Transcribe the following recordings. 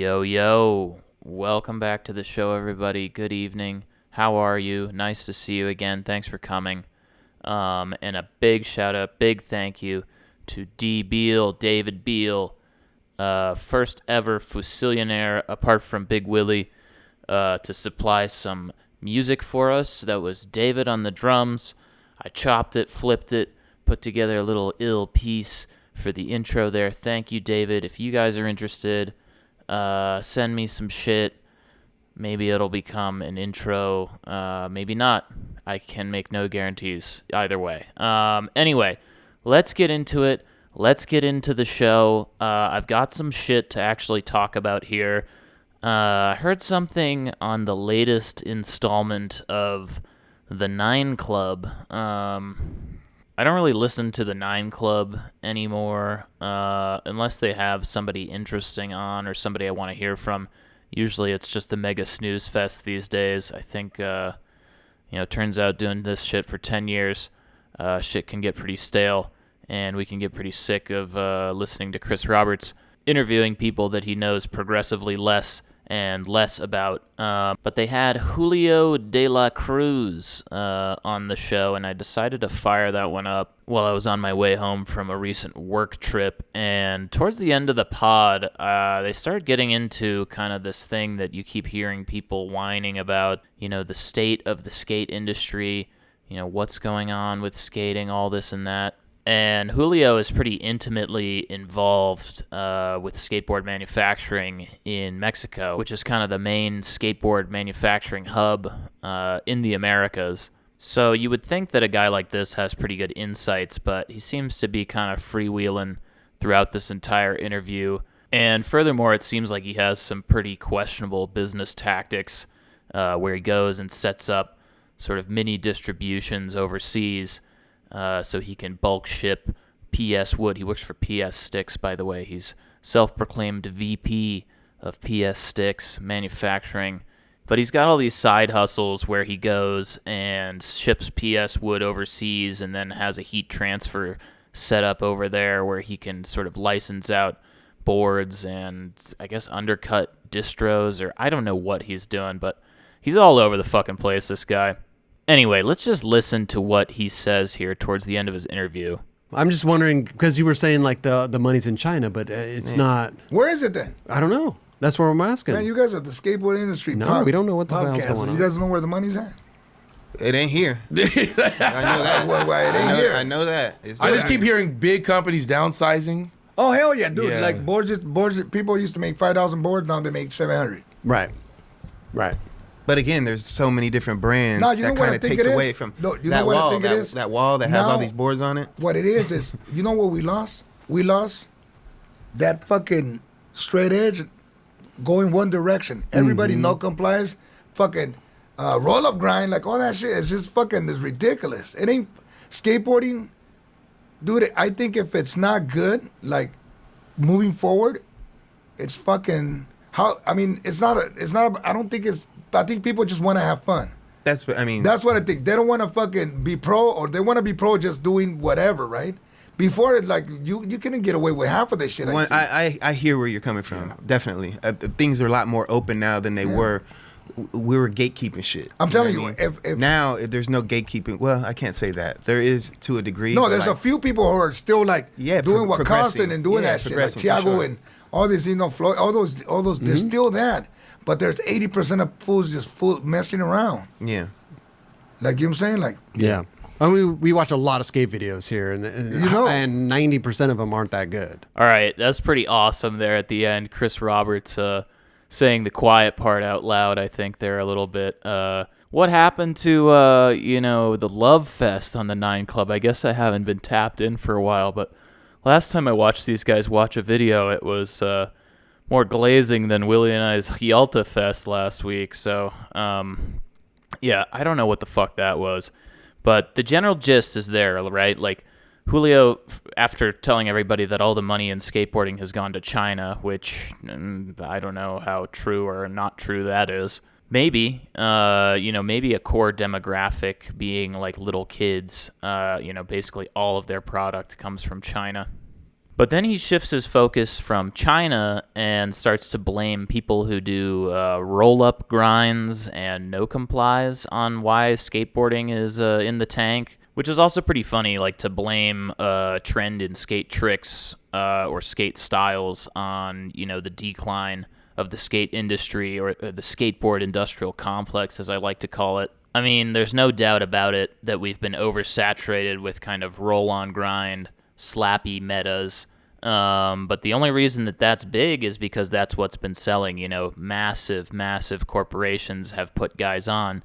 Yo, yo. Welcome back to the show, everybody. Good evening. How are you? Nice to see you again. Thanks for coming. And a big shout out, big thank you to D Beale, David Beale, first ever Fusillionaire, apart from Big Willie, to supply some music for us. That was David on the drums. I chopped it, flipped it, put together a little ill piece for the intro there. Thank you, David. If you guys are interested, send me some shit. Maybe it'll become an intro. Maybe not. I can make no guarantees either way. Anyway, let's get into it. Let's get into the show. I've got some shit to actually talk about here. I heard something on the latest installment of the Nine Club. I don't really listen to the Nine Club anymore unless they have somebody interesting on or somebody I want to hear from. Usually it's just the mega snooze fest these days. I think, turns out doing this shit for 10 years, shit can get pretty stale, and we can get pretty sick of listening to Chris Roberts interviewing people that he knows progressively less and less about. But they had Julio de la Cruz on the show, and I decided to fire that one up while I was on my way home from a recent work trip. And towards the end of the pod, they started getting into kind of this thing that you keep hearing people whining about, the state of the skate industry, what's going on with skating, all this and that. And Julio is pretty intimately involved with skateboard manufacturing in Mexico, which is kind of the main skateboard manufacturing hub in the Americas. So you would think that a guy like this has pretty good insights, but he seems to be kind of freewheeling throughout this entire interview. And furthermore, it seems like he has some pretty questionable business tactics where he goes and sets up sort of mini distributions overseas so he can bulk ship PS wood. He works for PS Sticks, by the way. He's self-proclaimed VP of PS Sticks manufacturing. But he's got all these side hustles where he goes and ships PS wood overseas and then has a heat transfer set up over there where he can sort of license out boards and, I guess, undercut distros, or I don't know what he's doing, but he's all over the fucking place, this guy. Anyway, let's just listen to what he says here towards the end of his interview. I'm just wondering, because you were saying like the money's in China, but it's not. Where is it then? I don't know. That's what I'm asking. Man, you guys are the skateboard industry. No, we don't know what the hell's going on. You guys know where the money's at? It ain't here. I know that. It ain't here. I know that. I just keep hearing big companies downsizing. Oh hell yeah, dude! Yeah. Like boards. People used to make 5,000 boards. Now they make 700. Right. But again, there's so many different brands No, you know that what kind I of think takes it is? away from No, you that know what I wall. think it is? That wall that has Now- all these boards on it. What it is you know what we lost? We lost that fucking straight edge, going one direction. Everybody no complies, fucking roll up grind, like all that shit is just fucking is ridiculous. It ain't skateboarding, dude. I think if it's not good, like moving forward, it's fucking how. I mean, it's not. I don't think it's. I think people just want to have fun. That's what I mean. That's what I think. They don't want to fucking be pro, or they want to be pro just doing whatever, right? Before, like, you couldn't get away with half of this shit. I hear where you're coming from. Yeah. Definitely, things are a lot more open now than they were. We were gatekeeping shit. I'm telling you, if now there's no gatekeeping. Well, I can't say that. There is to a degree. No, there's a few people who are still like doing what Constant and doing that shit, like Tiago and all these, Floyd, all those. There's still that. But there's 80% of fools just messing around. Yeah. Like, you know what I'm saying? Like, yeah. I mean, we watch a lot of skate videos here, and 90% of them aren't that good. All right, that's pretty awesome there at the end. Chris Roberts saying the quiet part out loud, I think, there a little bit. What happened to, the Love Fest on the Nine Club? I guess I haven't been tapped in for a while, but last time I watched these guys watch a video, it was more glazing than Willie and I's Yalta Fest last week. So, yeah, I don't know what the fuck that was. But the general gist is there, right? Like, Julio, after telling everybody that all the money in skateboarding has gone to China, which I don't know how true or not true that is. Maybe, maybe a core demographic being like little kids, basically all of their product comes from China. But then he shifts his focus from China and starts to blame people who do roll-up grinds and no-complies on why skateboarding is in the tank, which is also pretty funny, like to blame a trend in skate tricks or skate styles on, the decline of the skate industry or the skateboard industrial complex, as I like to call it. I mean, there's no doubt about it that we've been oversaturated with kind of roll-on grind, slappy metas. But the only reason that that's big is because that's what's been selling. Massive, massive corporations have put guys on,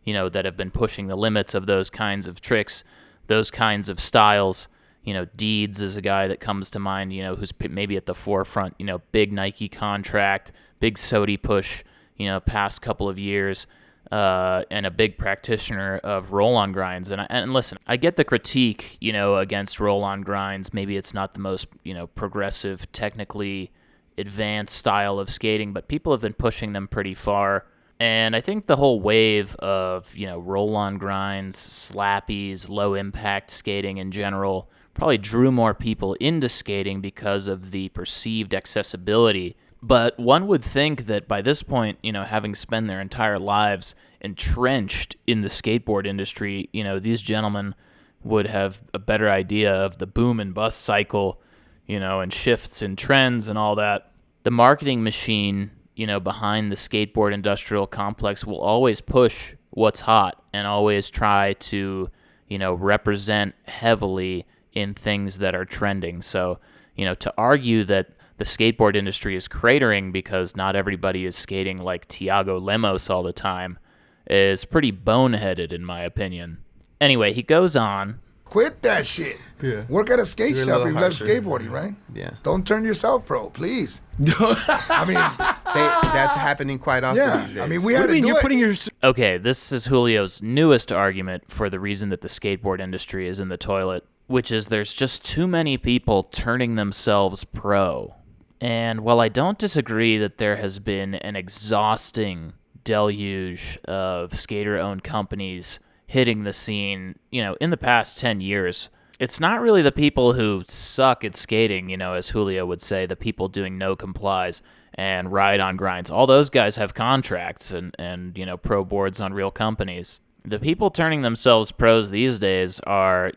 that have been pushing the limits of those kinds of tricks, those kinds of styles. Deeds is a guy that comes to mind, who's maybe at the forefront, big Nike contract, big Sodi push, past couple of years. And a big practitioner of roll-on grinds. And listen, I get the critique, against roll-on grinds. Maybe it's not the most, progressive, technically advanced style of skating, but people have been pushing them pretty far. And I think the whole wave of, roll-on grinds, slappies, low-impact skating in general probably drew more people into skating because of the perceived accessibility. But one would think that by this point, having spent their entire lives entrenched in the skateboard industry, these gentlemen would have a better idea of the boom and bust cycle, and shifts and trends and all that. The marketing machine, behind the skateboard industrial complex will always push what's hot and always try to, represent heavily in things that are trending. So, to argue that the skateboard industry is cratering because not everybody is skating like Tiago Lemos all the time is pretty boneheaded, in my opinion. Anyway, he goes on. Quit that shit. Yeah. Work at a skate You're a shop if little you love harsher. skateboarding, right? Yeah. Don't turn yourself pro, please. I mean, That's happening quite often yeah. these days. I mean, we What had do you to mean? do You're it. putting your Okay, this is Julio's newest argument for the reason that the skateboard industry is in the toilet, which is there's just too many people turning themselves pro. And while I don't disagree that there has been an exhausting deluge of skater-owned companies hitting the scene, in the past 10 years, it's not really the people who suck at skating, as Julio would say, the people doing no complies and ride on grinds. All those guys have contracts and pro boards on real companies. The people turning themselves pros these days are,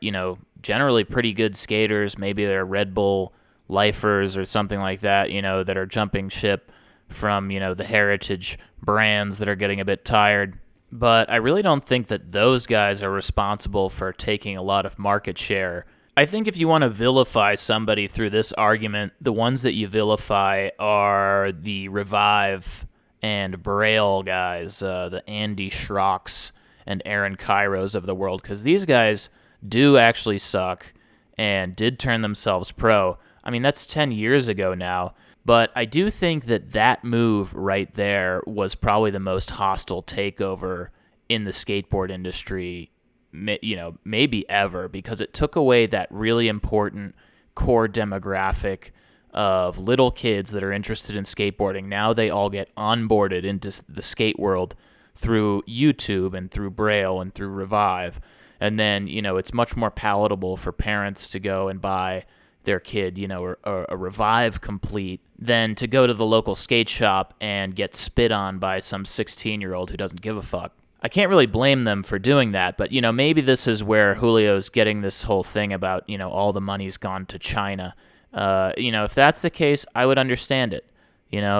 generally pretty good skaters. Maybe they're Red Bull lifers or something like that, that are jumping ship from, the heritage brands that are getting a bit tired. But I really don't think that those guys are responsible for taking a lot of market share. I think if you want to vilify somebody through this argument, the ones that you vilify are the Revive and Braille guys, the Andy Schrocks and Aaron Kairos of the world, because these guys do actually suck and did turn themselves pro. I mean, that's 10 years ago now. But I do think that move right there was probably the most hostile takeover in the skateboard industry, maybe ever, because it took away that really important core demographic of little kids that are interested in skateboarding. Now they all get onboarded into the skate world through YouTube and through Braille and through Revive. And then, it's much more palatable for parents to go and buy their kid, a Revive complete than to go to the local skate shop and get spit on by some 16-year-old who doesn't give a fuck. I can't really blame them for doing that, but, maybe this is where Julio's getting this whole thing about, all the money's gone to China. If that's the case, I would understand it,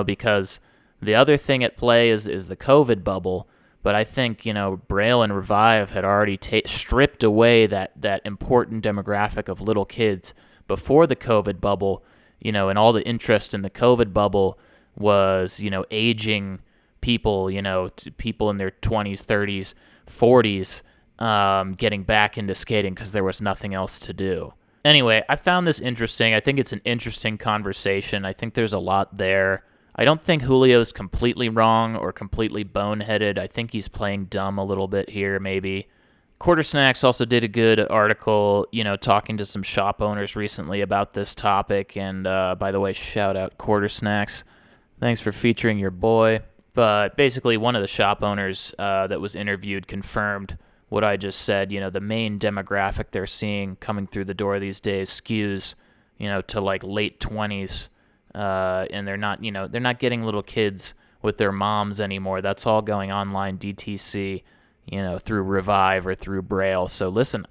because the other thing at play is the COVID bubble. But I think, Braille and Revive had already stripped away that important demographic of little kids before the COVID bubble, and all the interest in the COVID bubble was, aging people, people in their 20s, 30s, 40s, getting back into skating because there was nothing else to do. Anyway, I found this interesting. I think it's an interesting conversation. I think there's a lot there. I don't think Julio's completely wrong or completely boneheaded. I think he's playing dumb a little bit here, maybe. Quarter Snacks also did a good article, talking to some shop owners recently about this topic. And by the way, shout out Quarter Snacks. Thanks for featuring your boy. But basically, one of the shop owners that was interviewed confirmed what I just said. The main demographic they're seeing coming through the door these days skews, to like late 20s, and they're not getting little kids with their moms anymore. That's all going online DTC, through Revive or through Braille. So listen,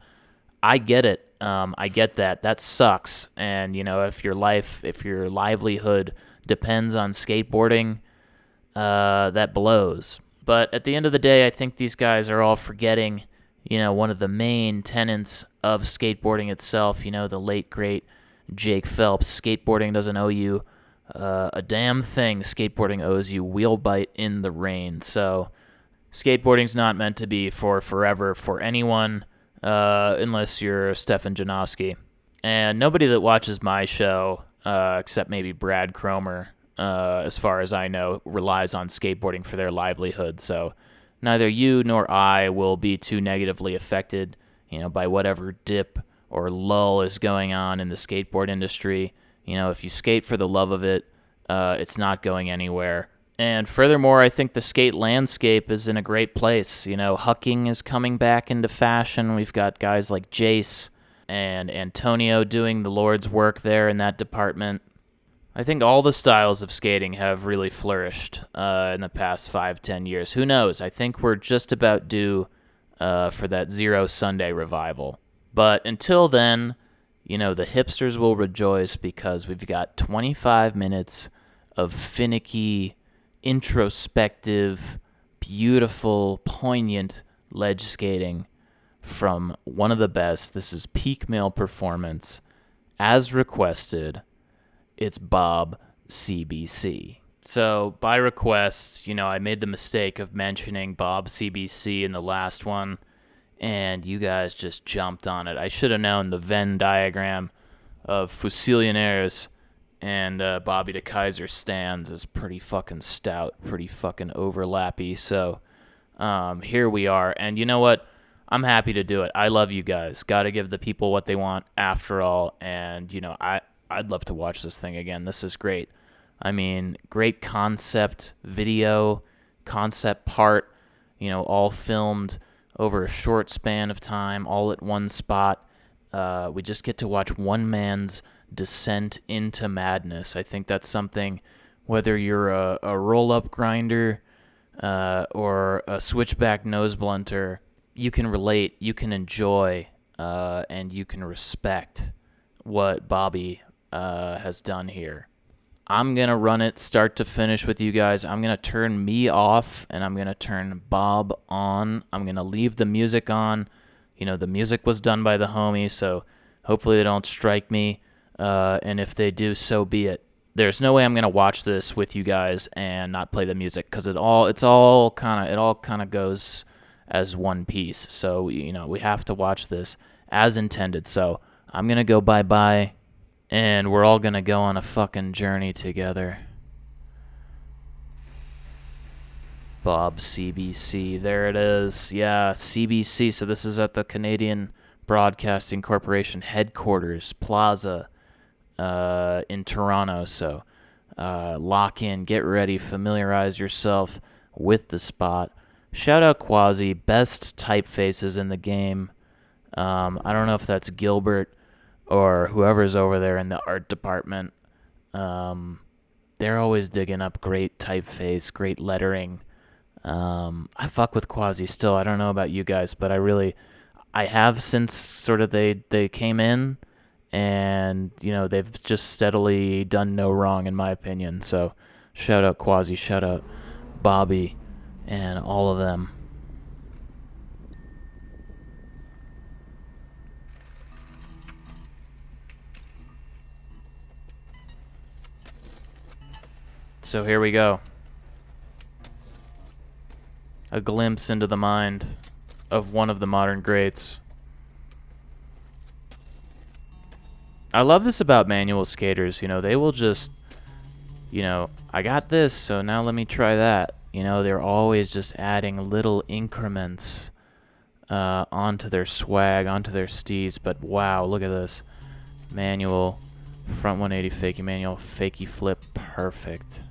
I get it. I get that. That sucks. And if your livelihood depends on skateboarding, that blows. But at the end of the day, I think these guys are all forgetting, one of the main tenets of skateboarding itself. The late great Jake Phelps. Skateboarding doesn't owe you a damn thing. Skateboarding owes you wheel bite in the rain. So skateboarding's not meant to be for forever for anyone, unless you're Stefan Janoski. And nobody that watches my show, except maybe Brad Cromer, as far as I know, relies on skateboarding for their livelihood. So neither you nor I will be too negatively affected, by whatever dip or lull is going on in the skateboard industry. If you skate for the love of it, it's not going anywhere. And furthermore, I think the skate landscape is in a great place. Hucking is coming back into fashion. We've got guys like Jace and Antonio doing the Lord's work there in that department. I think all the styles of skating have really flourished in the past 5-10 years. Who knows? I think we're just about due for that Zero Sunday revival. But until then, the hipsters will rejoice because we've got 25 minutes of finicky, introspective, beautiful, poignant ledge skating from one of the best. This is peak male performance. As requested, it's Bob CBC. So by request, I made the mistake of mentioning Bob CBC in the last one, and you guys just jumped on it. I should have known the Venn diagram of Fusilionaires and Bobby de Kaiser stands is pretty fucking stout, pretty fucking overlappy. So here we are. And you know what? I'm happy to do it. I love you guys. Got to give the people what they want after all. And, I'd love to watch this thing again. This is great. I mean, great concept video, concept part, all filmed over a short span of time, all at one spot. We just get to watch one man's descent into madness. I think that's something, whether you're a roll-up grinder or a switchback nose blunter, you can relate, you can enjoy, and you can respect what Bobby has done here. I'm going to run it start to finish with you guys. I'm going to turn me off, and I'm going to turn Bob on. I'm going to leave the music on. The music was done by the homies, so hopefully they don't strike me. And if they do, so be it. There's no way I'm going to watch this with you guys and not play the music, because it all kind of goes as one piece. So, we have to watch this as intended. So I'm going to go bye-bye. And we're all going to go on a fucking journey together. Bob CBC. There it is. Yeah, CBC. So this is at the Canadian Broadcasting Corporation headquarters, Plaza, in Toronto. So lock in, get ready, familiarize yourself with the spot. Shout out Quasi, best typefaces in the game. I don't know if that's Gilbert or whoever's over there in the art department. They're always digging up great typeface, great lettering. I fuck with Quasi still. I don't know about you guys, but I have since sort of they came in, and they've just steadily done no wrong in my opinion. So shout out Quasi, shout out Bobby, and all of them. So here we go. A glimpse into the mind of one of the modern greats. I love this about manual skaters. They will just, I got this, so now let me try that. They're always just adding little increments onto their swag, onto their steeds. But wow, look at this. Manual, front 180 fakie manual, fakie flip, perfect.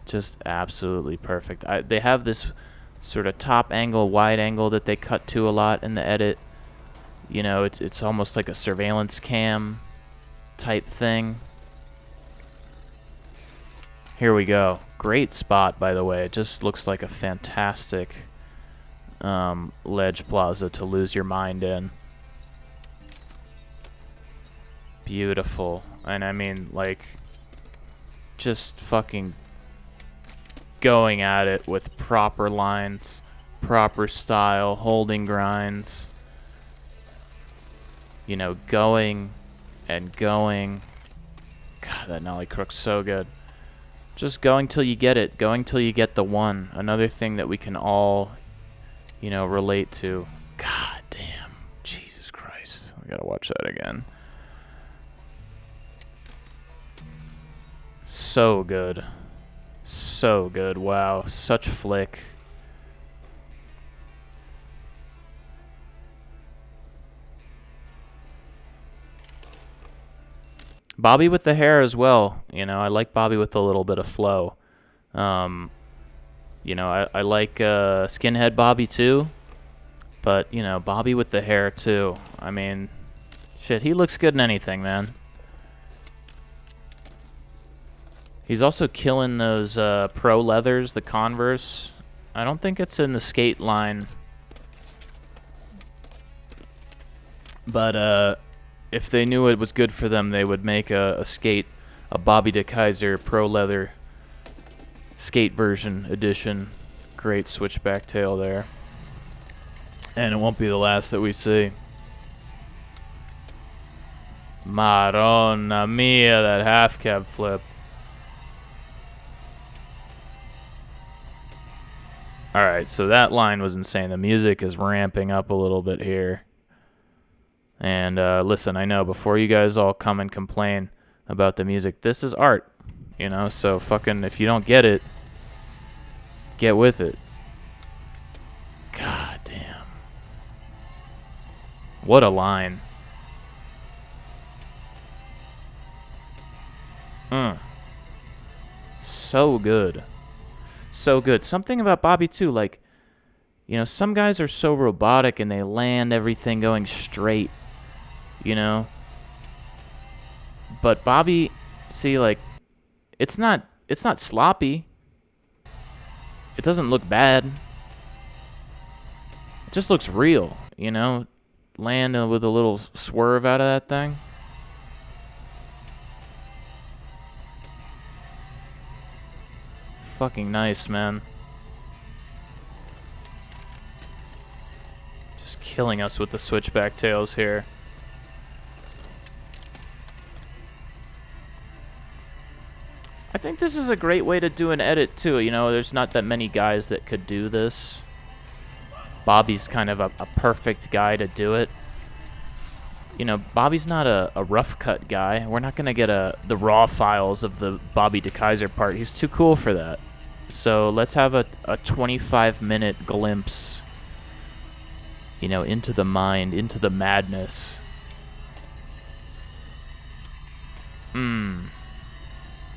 Just absolutely perfect. They have this sort of top angle, wide angle that they cut to a lot in the edit. You know, it's almost like a surveillance cam type thing. Here we go. Great spot, by the way. It just looks like a fantastic ledge plaza to lose your mind in. Beautiful. And I mean, like, just fucking going at it with proper lines, proper style, holding grinds. You know, going and going. God, that nollie crook's so good. Just going till you get it. Going till you get the one. Another thing that we can all, you know, relate to. God damn. Jesus Christ. I gotta watch that again. So good. So good. Wow. Such flick. Bobby with the hair as well. You know, I like Bobby with a little bit of flow. You know, I like skinhead Bobby too. But, you know, Bobby with the hair too. I mean, shit, he looks good in anything, man. He's also killing those pro leathers, the Converse. I don't think it's in the skate line. But if they knew it was good for them, they would make a Bobby DeKaiser pro leather skate version edition. Great switchback tail there. And it won't be the last that we see. Madonna mia, that half cab flip. Alright, so that line was insane. The music is ramping up a little bit here. And listen, I know, before you guys all come and complain about the music, this is art. You know, so fucking, if you don't get it, get with it. God damn. What a line. So good. So good. Something about Bobby too, like, you know, some guys are so robotic and they land everything going straight, you know. But Bobby, see, like, it's not sloppy. It doesn't look bad. It just looks real, you know. Land with a little swerve out of that thing. Fucking nice, man. Just killing us with the switchback tails here. I think this is a great way to do an edit too. You know, there's not that many guys that could do this. Bobby's kind of a perfect guy to do it. You know, Bobby's not a rough cut guy. We're not gonna get the raw files of the Bobby DeKaiser part. He's too cool for that. So let's have a 25-minute glimpse, you know, into the mind, into the madness.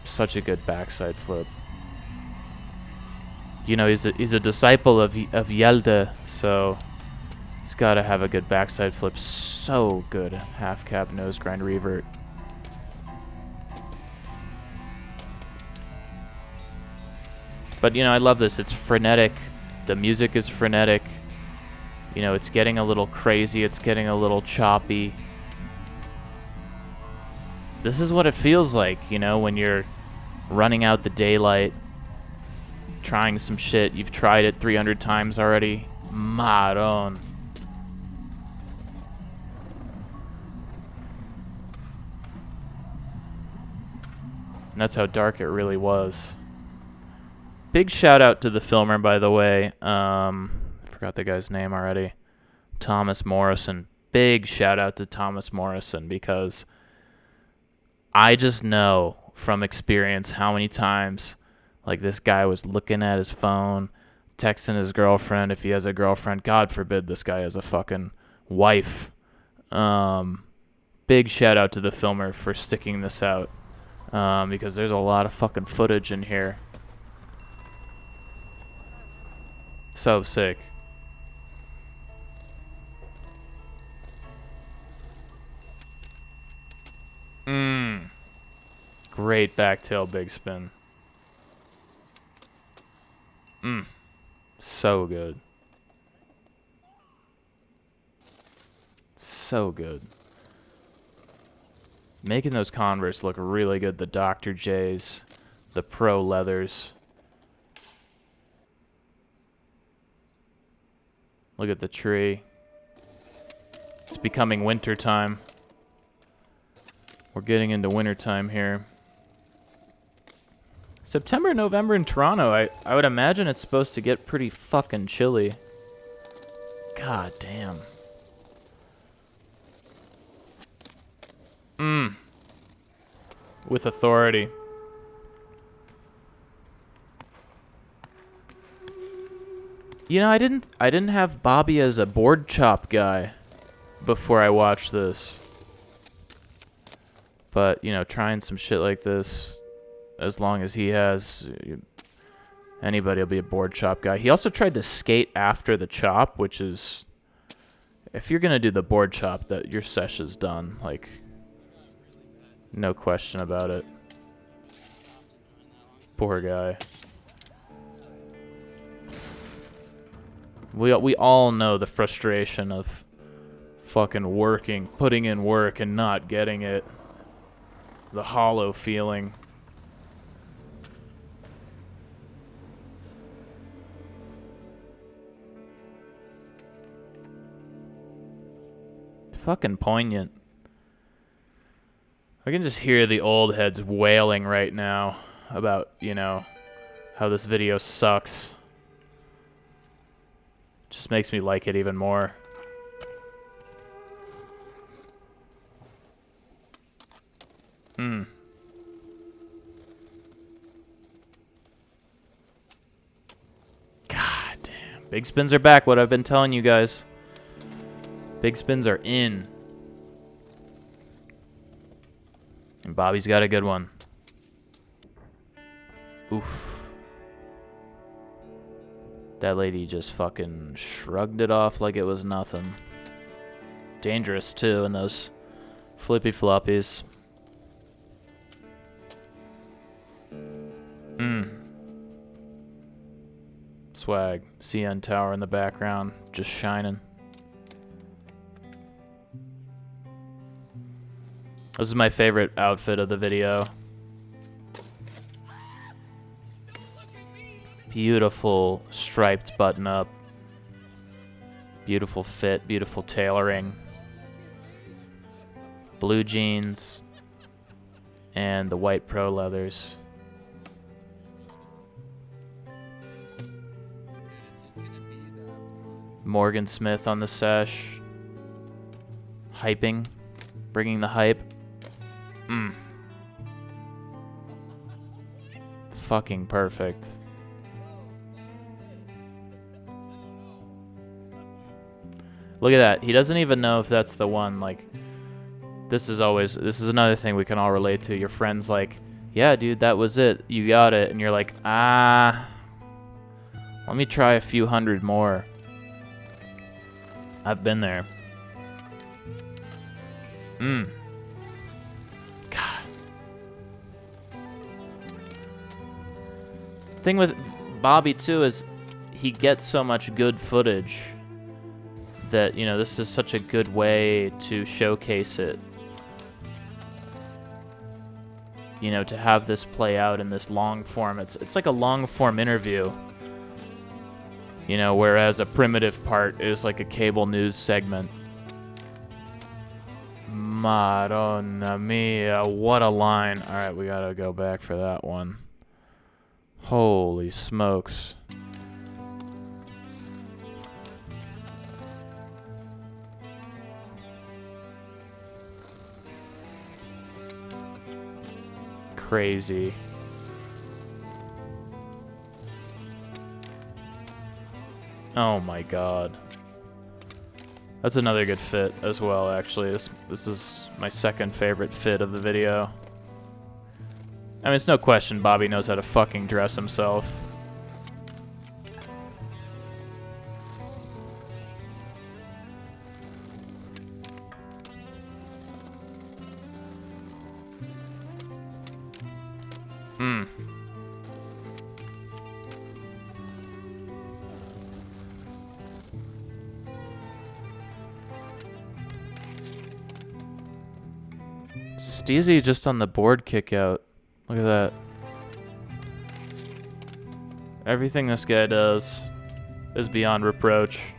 Such a good backside flip. You know, he's a disciple of Yelde, so he's got to have a good backside flip. So good. Half cab nose grind revert. But, you know, I love this. It's frenetic. The music is frenetic. You know, it's getting a little crazy. It's getting a little choppy. This is what it feels like, you know, when you're running out the daylight, trying some shit. You've tried it 300 times already. Maron. And that's how dark it really was. Big shout out to the filmer, by the way. I forgot the guy's name already. Thomas Morrison. Big shout out to Thomas Morrison, because I just know from experience how many times, like, this guy was looking at his phone, texting his girlfriend, if he has a girlfriend. God forbid this guy has a fucking wife. Big shout out to the filmer for sticking this out, because there's a lot of fucking footage in here. So sick. Great backtail big spin. So good. So good. Making those Converse look really good. The Dr. J's, the Pro Leathers. Look at the tree. It's becoming wintertime. We're getting into wintertime here. September, November in Toronto, I would imagine it's supposed to get pretty fucking chilly. God damn. With authority. You know, I didn't have Bobby as a board chop guy before I watched this. But, you know, trying some shit like this, as long as he has, anybody will be a board chop guy. He also tried to skate after the chop, which is, if you're going to do the board chop, that your sesh is done. Like, no question about it. Poor guy. We all know the frustration of fucking working, putting in work and not getting it. The hollow feeling. Fucking poignant. I can just hear the old heads wailing right now about, you know, how this video sucks. Just makes me like it even more. God damn. Big spins are back, what I've been telling you guys. Big spins are in. And Bobby's got a good one. Oof. That lady just fucking shrugged it off like it was nothing. Dangerous, too, in those flippy floppies. Swag. CN Tower in the background, just shining. This is my favorite outfit of the video. Beautiful striped button up. Beautiful fit, beautiful tailoring. Blue jeans. And the white Pro Leathers. Morgan Smith on the sesh. Hyping. Bringing the hype. Fucking perfect. Look at that. He doesn't even know if that's the one. Like, this is another thing we can all relate to. Your friend's like, yeah, dude, that was it. You got it. And you're like, let me try a few hundred more. I've been there. God. Thing with Bobby, too, is he gets so much good footage that, you know, this is such a good way to showcase it. You know, to have this play out in this long form. It's like a long form interview. You know, whereas a primitive part is like a cable news segment. Madonna mia, what a line. Alright, we gotta go back for that one. Holy smokes. Crazy. Oh my god. That's another good fit as well, actually. This is my second favorite fit of the video. I mean, it's no question Bobby knows how to fucking dress himself. Steezy just on the board kick out. Look at that. Everything this guy does is beyond reproach.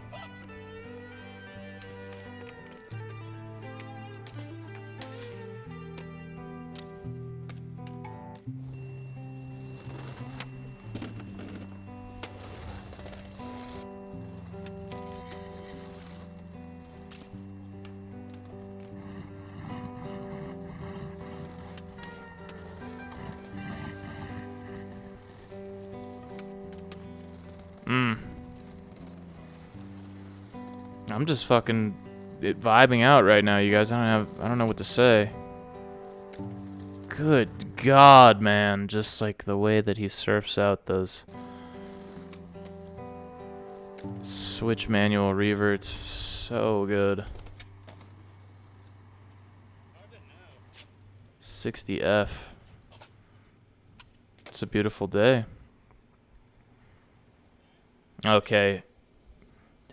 I'm just fucking vibing out right now, you guys. I don't know what to say. Good God, man. Just like the way that he surfs out those switch manual reverts. So good. 60F. It's a beautiful day. Okay.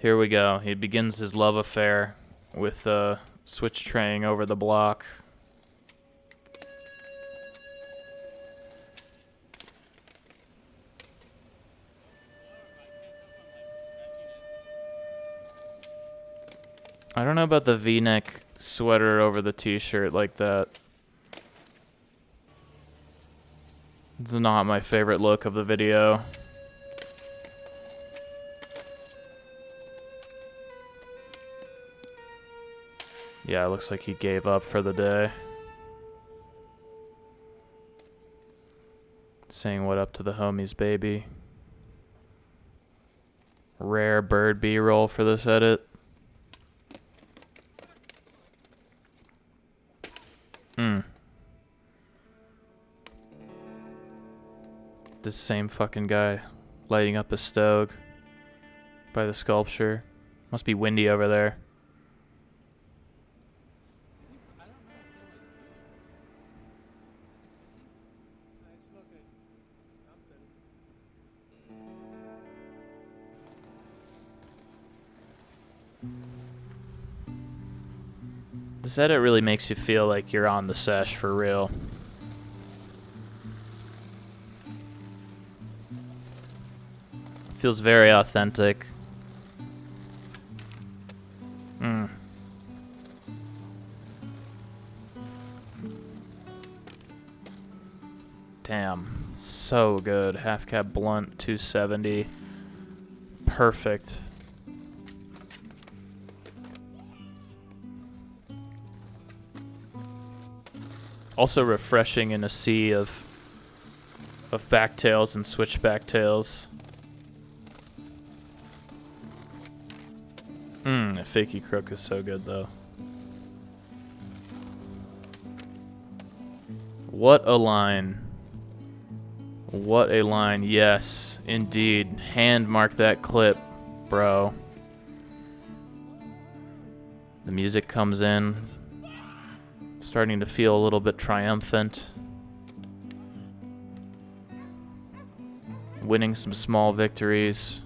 Here we go. He begins his love affair with switch traying over the block. I don't know about the V-neck sweater over the t-shirt like that. It's not my favorite look of the video. Yeah, it looks like he gave up for the day. Saying what up to the homies, baby. Rare bird B-roll for this edit. This same fucking guy lighting up a stove by the sculpture. Must be windy over there. This edit really makes you feel like you're on the sesh for real. Feels very authentic. Damn, so good. Half cap blunt, 270. Perfect. Also refreshing in a sea of backtails and switchback tails. A fakey crook is so good though. What a line. What a line. Yes, indeed. Hand mark that clip, bro. The music comes in. Starting to feel a little bit triumphant. Winning some small victories.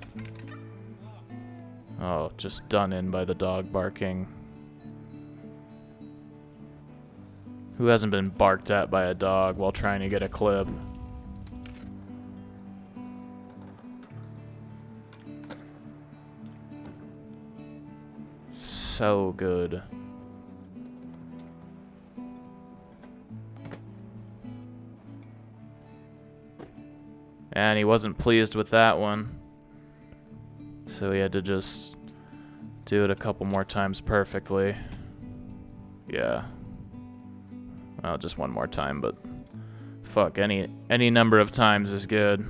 Oh, just done in by the dog barking. Who hasn't been barked at by a dog while trying to get a clip? So good. And he wasn't pleased with that one. So he had to just do it a couple more times perfectly. Yeah. Well, just one more time, but fuck, any number of times is good.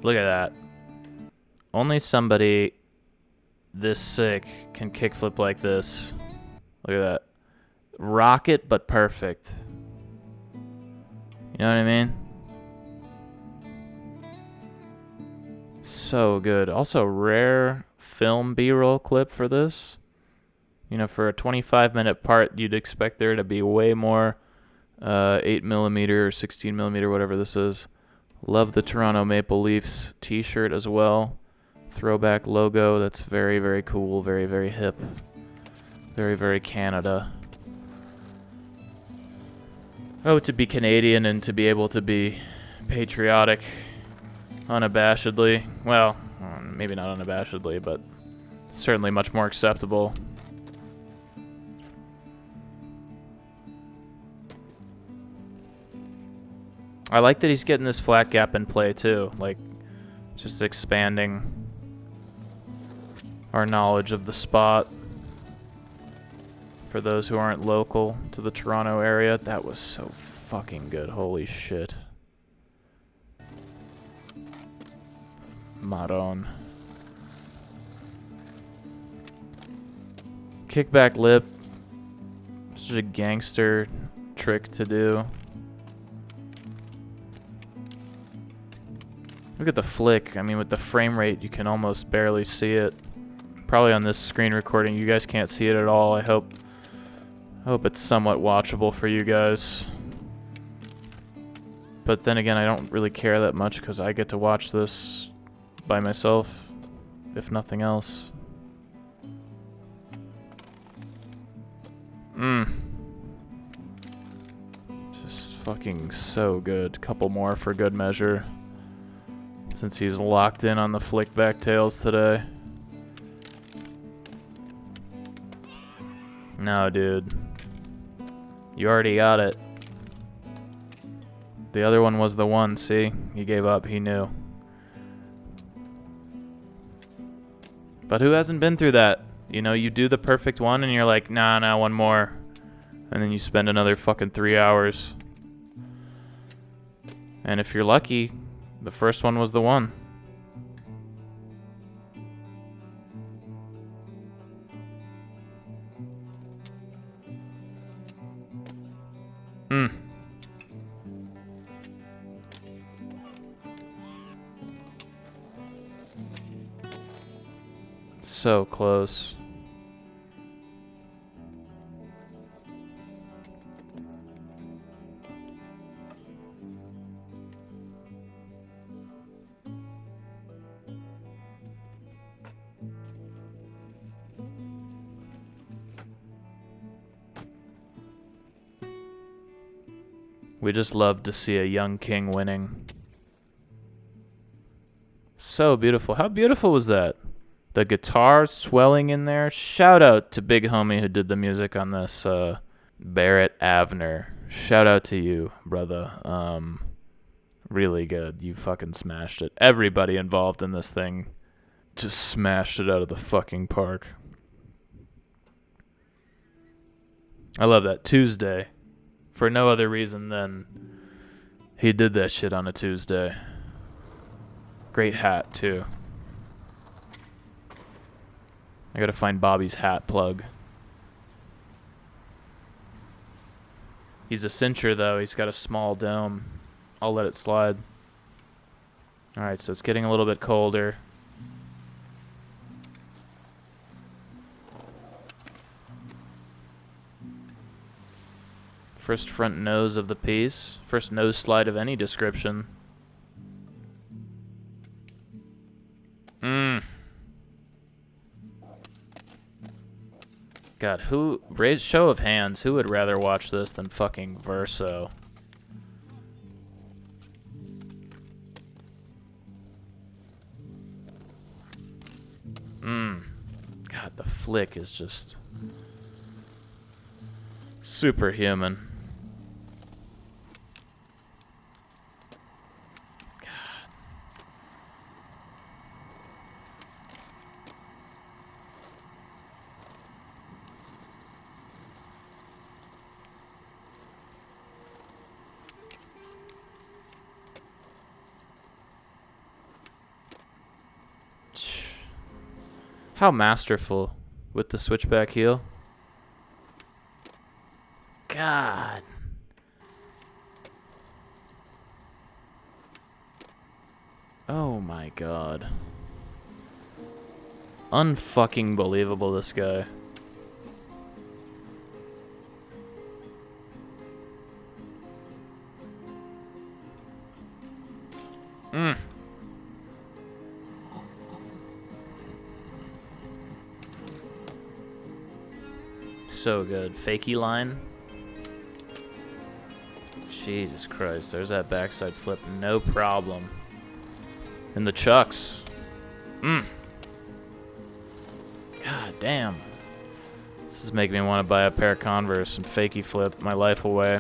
Look at that. Only somebody this sick can kickflip like this. Look at that. Rocket, but perfect. You know what I mean? So good. Also, rare film B-roll clip for this. You know, for a 25-minute part, you'd expect there to be way more 8mm or 16mm, whatever this is. Love the Toronto Maple Leafs t-shirt as well. throwback logo that's very, very cool, very, very hip, very, very Canada. Oh, to be Canadian and to be able to be patriotic unabashedly. Well, maybe not unabashedly, but certainly much more acceptable. I like that he's getting this flat gap in play too, like just expanding our knowledge of the spot. For those who aren't local to the Toronto area, that was so fucking good. Holy shit. Maron. Kickback lip. Such a gangster trick to do. Look at the flick. I mean, with the frame rate, you can almost barely see it. Probably on this screen recording, you guys can't see it at all. I hope it's somewhat watchable for you guys. But then again, I don't really care that much because I get to watch this by myself, if nothing else. Just fucking so good. Couple more for good measure. Since he's locked in on the flick back tails today. No, dude. You already got it. The other one was the one, see? He gave up, he knew. But who hasn't been through that? You know, you do the perfect one and you're like, nah, one more. And then you spend another fucking 3 hours. And if you're lucky, the first one was the one. So close. We just love to see a young king winning. So beautiful. How beautiful was that? The guitar swelling in there. Shout out to big homie who did the music on this, Barrett Avner. Shout out to you, brother. Really good. You fucking smashed it. Everybody involved in this thing just smashed it out of the fucking park. I love that. Tuesday. For no other reason than he did that shit on a Tuesday. Great hat, too. I gotta find Bobby's hat plug. He's a cincher, though. He's got a small dome. I'll let it slide. Alright, so it's getting a little bit colder. First front nose of the piece. First nose slide of any description. God, show of hands, who would rather watch this than fucking Verso? God, the flick is just superhuman. How masterful with the switchback heel. God. Oh my god. Unfucking believable, this guy. So good. Fakey line. Jesus Christ. There's that backside flip. No problem. And the chucks. God damn. This is making me want to buy a pair of Converse and fakey flip my life away.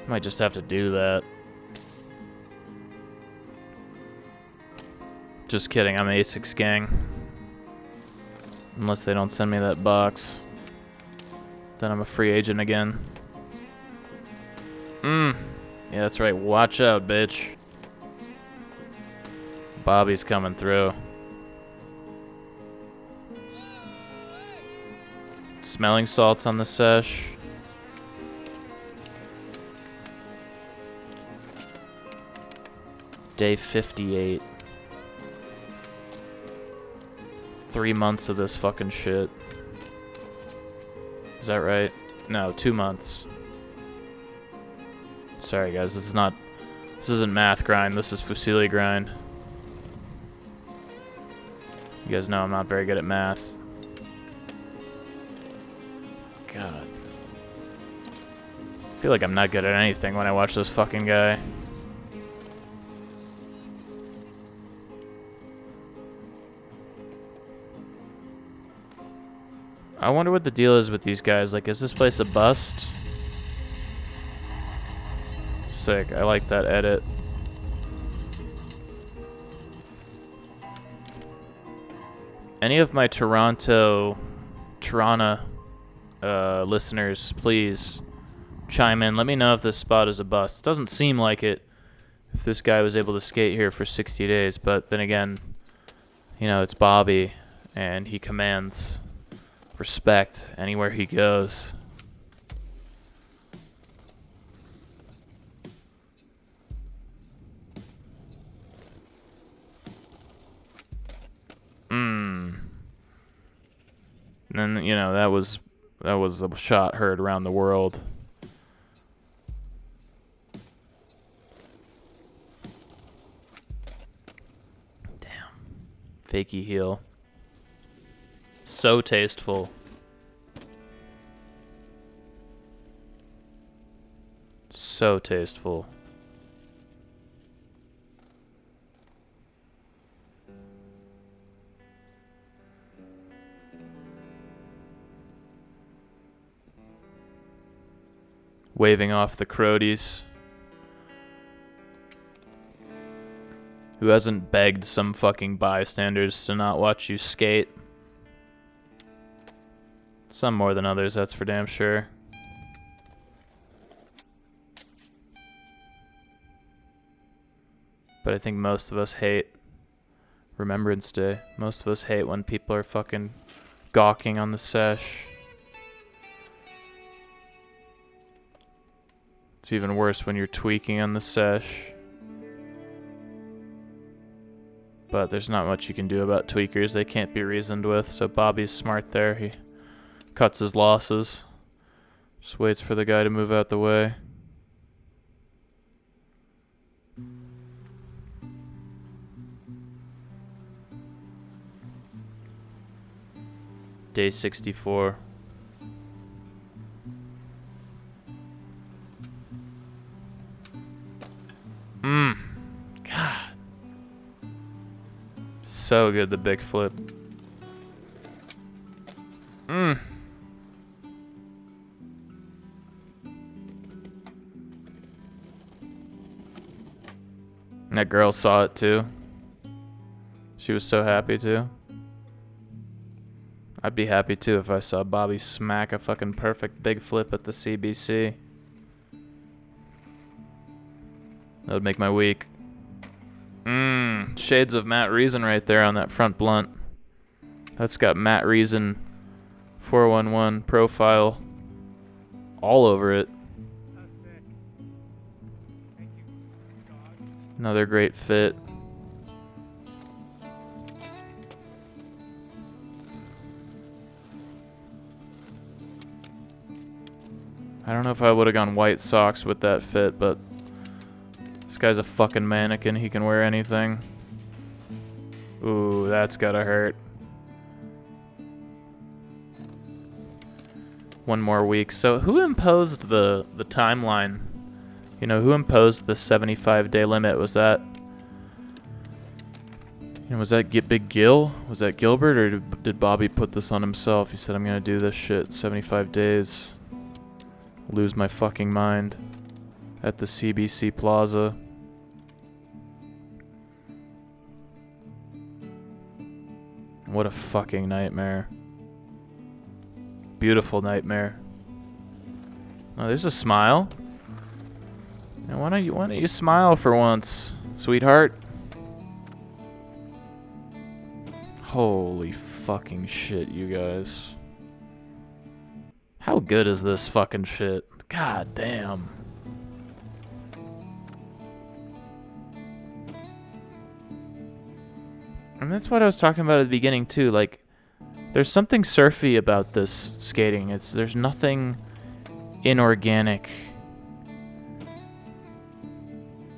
Might just have to do that. Just kidding, I'm A6 gang. Unless they don't send me that box. Then I'm a free agent again. Yeah, that's right. Watch out, bitch. Bobby's coming through. Smelling salts on the sesh. Day 58. 3 months of this fucking shit. Is that right? No, 2 months. Sorry guys, this isn't math grind, this is Fusilli grind. You guys know I'm not very good at math. God. I feel like I'm not good at anything when I watch this fucking guy. I wonder what the deal is with these guys. Like, is this place a bust? Sick. I like that edit. Any of my Toronto listeners, please chime in. Let me know if this spot is a bust. It doesn't seem like it if this guy was able to skate here for 60 days. But then again, you know, it's Bobby, and he commands respect anywhere he goes. And then, you know, that was a shot heard around the world. Damn. Fakey heel. So tasteful. So tasteful. Waving off the Crodies. Who hasn't begged some fucking bystanders to not watch you skate? Some more than others, that's for damn sure. But I think most of us hate Remembrance Day. Most of us hate when people are fucking gawking on the sesh. It's even worse when you're tweaking on the sesh. But there's not much you can do about tweakers. They can't be reasoned with. So Bobby's smart there. He cuts his losses. Just waits for the guy to move out the way. Day 64. God. So good, the big flip. And that girl saw it too. She was so happy too. I'd be happy too if I saw Bobby smack a fucking perfect big flip at the CBC. That would make my week. Shades of Matt Reason right there on that front blunt. That's got Matt Reason 411 profile all over it. Another great fit. I don't know if I would have gone white socks with that fit, but this guy's a fucking mannequin. He can wear anything. Ooh, that's gotta hurt. One more week. So who imposed the timeline? You know, who imposed the 75-day limit? Was that... was that Big Gil? Was that Gilbert, or did Bobby put this on himself? He said, I'm gonna do this shit in 75 days. Lose my fucking mind at the CBC Plaza. What a fucking nightmare. Beautiful nightmare. Oh, there's a smile. Now, why don't you smile for once, sweetheart? Holy fucking shit, you guys. How good is this fucking shit? God damn. And that's what I was talking about at the beginning too. Like, there's something surfy about this skating. There's nothing inorganic.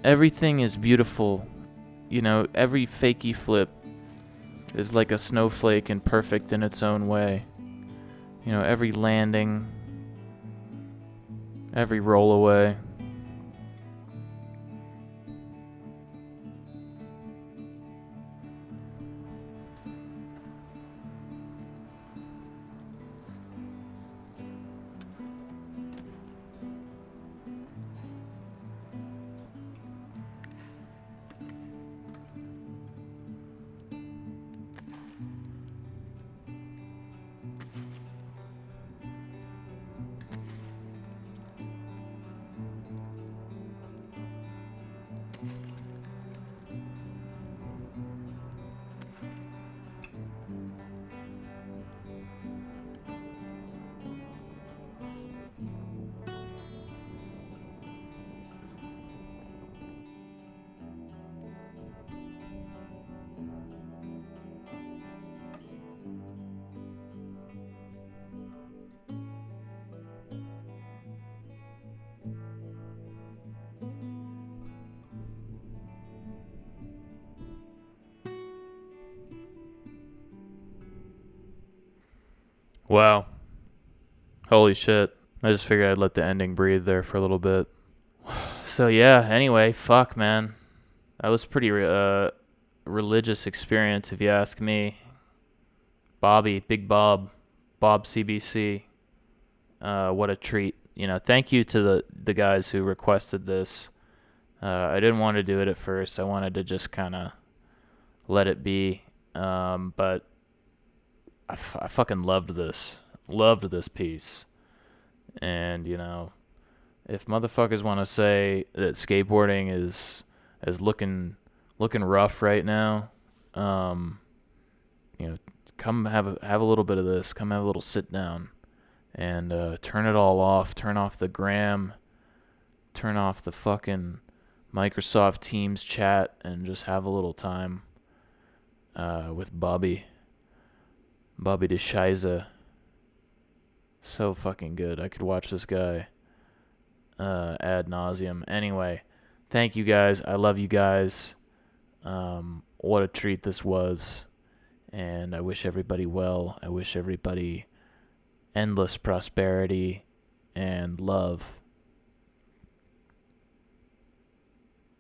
Everything is beautiful. You know, every fakey flip is like a snowflake and perfect in its own way. You know, every landing, every roll away. Wow. Holy shit. I just figured I'd let the ending breathe there for a little bit. So yeah, anyway, fuck, man. That was pretty religious experience, if you ask me. Bobby, Big Bob, Bob CBC. What a treat. You know, thank you to the guys who requested this. I didn't want to do it at first. I wanted to just kind of let it be. But I fucking loved this. Loved this piece. And, you know, if motherfuckers want to say that skateboarding is looking rough right now, you know, come have a little bit of this. Come have a little sit down and turn it all off. Turn off the gram. Turn off the fucking Microsoft Teams chat and just have a little time with Bobby de Scheiße. So fucking good. I could watch this guy ad nauseum. Anyway, thank you guys. I love you guys. What a treat this was. And I wish everybody well. I wish everybody endless prosperity and love.